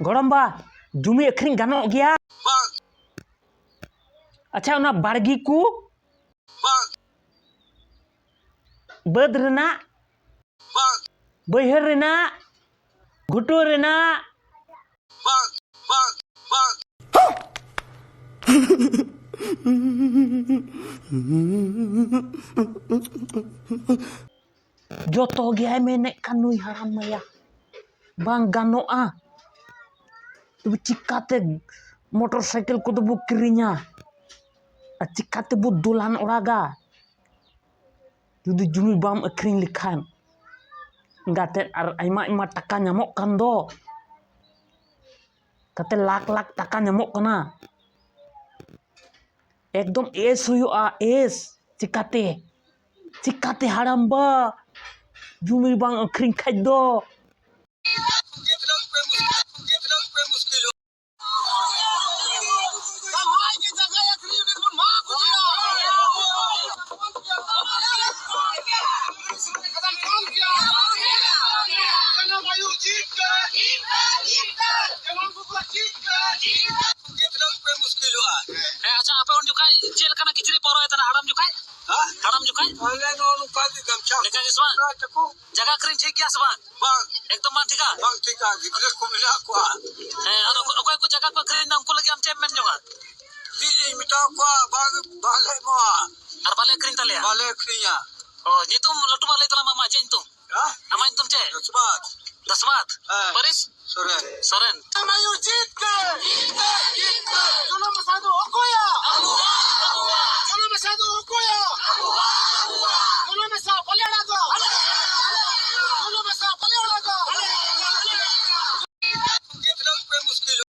गड़म्बा जुमी अखरिंग गानों गया अच्छा उना बाड़गी को बद रेना बैहर रेना घुटू रेना जो तो गया मेने कानुई हराम मया बांग गानोआ तो चिकाते मोटरसाइकिल को तो बुक किरिnya चिकाते bu दुलान ओरागा जुदी जुमी बाम अखरिंग लिखान गाते आर आइमा टाका nyamok kan do kate lakh टाका nyamok kana एकदम एस हुआ एस चिकाते हाराम बा जुमी बांग अखरिंग खाय दो अच्छा apa on jukai jel kana kichri poro eta haram jukai online on kali gamcha lekha isman jaga krin thik gya saban bang ekdom bang thika gidre ko mila ko aro okoi ko jaga ko krin nam ko lagi am chairman jonga di mita ko bang bale mo ar bale krin tale bale krin ya oh nitum lotu bale tala mama chen tum amain tum che dasmat baris soren amayu jeet ke Jono masado okoya